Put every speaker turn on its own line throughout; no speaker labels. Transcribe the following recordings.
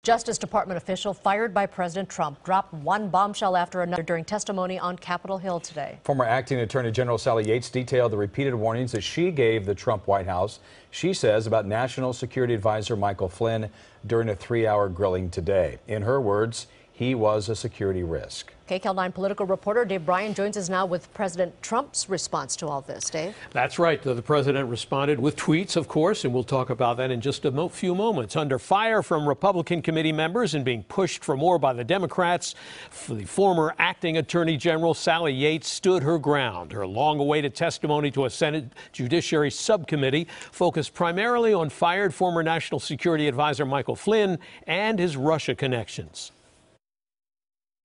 Justice Department official fired by President Trump dropped one bombshell after another during testimony on Capitol Hill today.
Former acting Attorney General Sally Yates detailed the repeated warnings that she gave the Trump White House, she says, about National Security Advisor Michael Flynn during a 3-hour grilling today. In her words, he was a security risk.
KCAL 9 political reporter Dave Bryan joins us now with President Trump's response to all this. Dave?
That's right. The president responded with tweets, of course, and we'll talk about that in just a few moments. Under fire from Republican committee members and being pushed for more by the Democrats, the former acting Attorney General Sally Yates stood her ground. Her long-awaited testimony to a Senate Judiciary Subcommittee focused primarily on fired former National Security Advisor Michael Flynn and his Russia connections.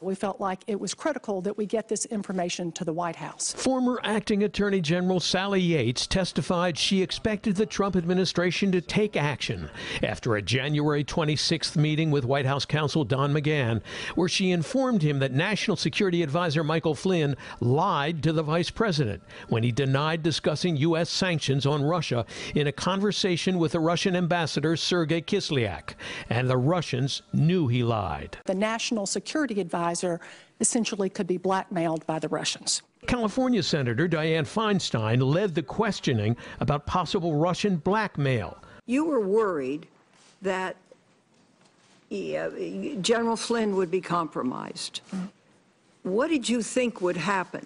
We felt like it was critical that we get this information to the White House.
Former acting Attorney General Sally Yates testified she expected the Trump administration to take action after a January 26th meeting with White House counsel Don McGahn, where she informed him that National Security Advisor Michael Flynn lied to the vice president when he denied discussing U.S. sanctions on Russia in a conversation with the Russian ambassador Sergei Kislyak, and the Russians knew he lied.
The National Security Advisor essentially could be blackmailed by the Russians.
California Senator Dianne Feinstein led the questioning about possible Russian blackmail.
You were worried that General Flynn would be compromised. What did you think would happen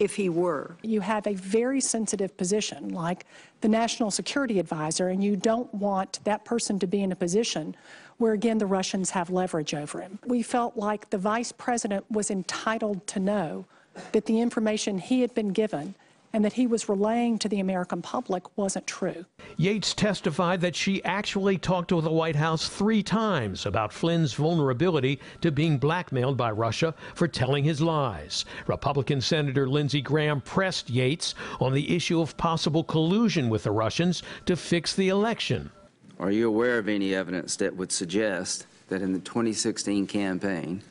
if he were?
You have a very sensitive position like the National Security Advisor, and you don't want that person to be in a position where, again, the Russians have leverage over him. We felt like the vice president was entitled to know that the information he had been given and that he was relaying to the American public wasn't true.
Yates testified that she actually talked to the White House 3 times about Flynn's vulnerability to being blackmailed by Russia for telling his lies. Republican Senator Lindsey Graham pressed Yates on the issue of possible collusion with the Russians to fix the election.
Are you aware of any evidence that would suggest that in the 2016 campaign,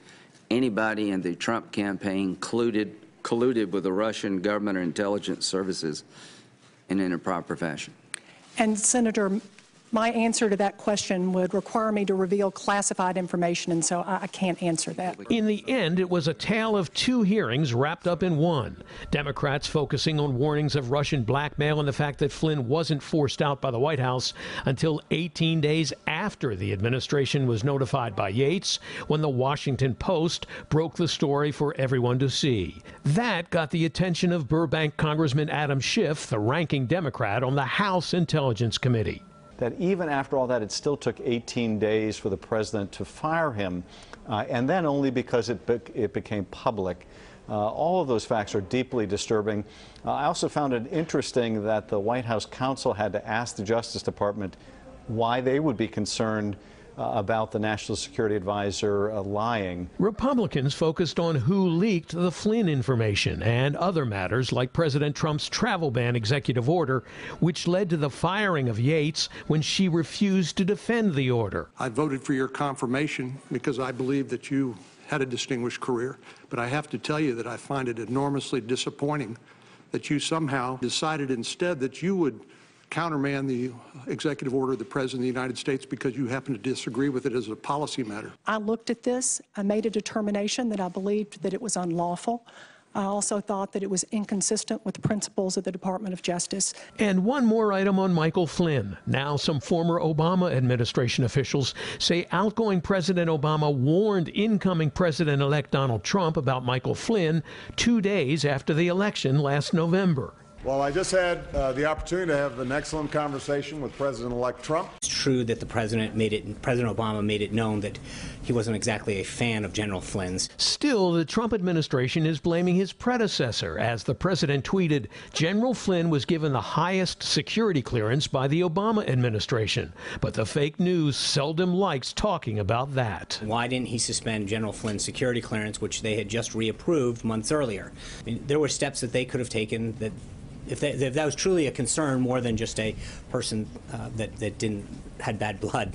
anybody in the Trump campaign colluded with the Russian government or intelligence services in an improper fashion?
And Senator, my answer to that question would require me to reveal classified information, and so I can't answer that.
In the end, it was a tale of 2 hearings wrapped up in one. Democrats focusing on warnings of Russian blackmail and the fact that Flynn wasn't forced out by the White House until 18 days after the administration was notified by Yates, when the Washington Post broke the story for everyone to see. That got the attention of Burbank Congressman Adam Schiff, the ranking Democrat on the House Intelligence Committee.
That even after all that, it still took 18 days for the president to fire him, and then only because it became public. All of those facts are deeply disturbing. I also found it interesting that the White House counsel had to ask the Justice Department why they would be concerned about the National Security Advisor lying.
Republicans focused on who leaked the Flynn information and other matters like President Trump's travel ban executive order, which led to the firing of Yates when she refused to defend the order.
I voted for your confirmation because I believe that you had a distinguished career, but I have to tell you that I find it enormously disappointing that you somehow decided instead that you would countermand the executive order of the President of the United States because you happen to disagree with it as a policy matter.
I looked at this. I made a determination that I believed that it was unlawful. I also thought that it was inconsistent with the principles of the Department of Justice.
And one more item on Michael Flynn. Now some former Obama administration officials say outgoing President Obama warned incoming President-elect Donald Trump about Michael Flynn 2 days after the election last November.
Well, I just had the opportunity to have an excellent conversation with President-elect Trump.
It's true that President Obama made it known that he wasn't exactly a fan of General Flynn's.
Still, the Trump administration is blaming his predecessor. As the president tweeted, General Flynn was given the highest security clearance by the Obama administration. But the fake news seldom likes talking about that.
Why didn't he suspend General Flynn's security clearance, which they had just reapproved months earlier? I mean, there were steps that they could have taken that if that was truly a concern more than just a person that had bad blood.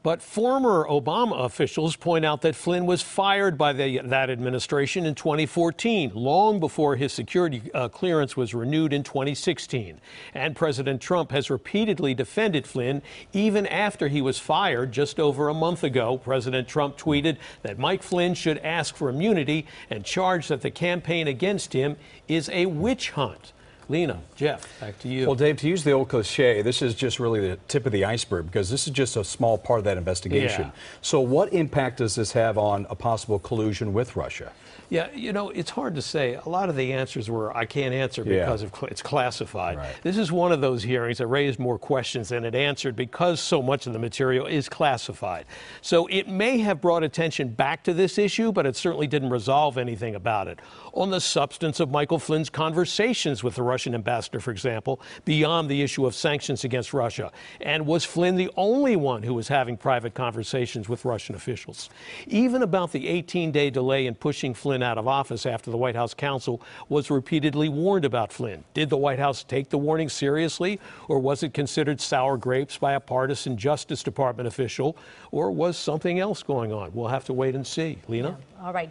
But former Obama officials point out that Flynn was fired by that administration in 2014, long before his security clearance was renewed in 2016. And President Trump has repeatedly defended Flynn even after he was fired just over a month ago. President Trump tweeted that Mike Flynn should ask for immunity and charged that the campaign against him is a witch hunt. Lena, Jeff, back to you.
Well, Dave, to use the old cliche, this is just really the tip of the iceberg because this is just a small part of that investigation.
Yeah.
So what impact does this have on a possible collusion with Russia?
Yeah, you know, it's hard to say. A lot of the answers were, I can't answer because it's classified.
Right.
This is one of those hearings that raised more questions than it answered because so much of the material is classified. So it may have brought attention back to this issue, but it certainly didn't resolve anything about it. On the substance of Michael Flynn's conversations with the Russian ambassador, for example, beyond the issue of sanctions against Russia. And was Flynn the only one who was having private conversations with Russian officials? Even about the 18-day delay in pushing Flynn out of office after the White House counsel was repeatedly warned about Flynn. Did the White House take the warning seriously, or was it considered sour grapes by a partisan Justice Department official, or was something else going on? We'll have to wait and see. Lena?
Yeah. All right.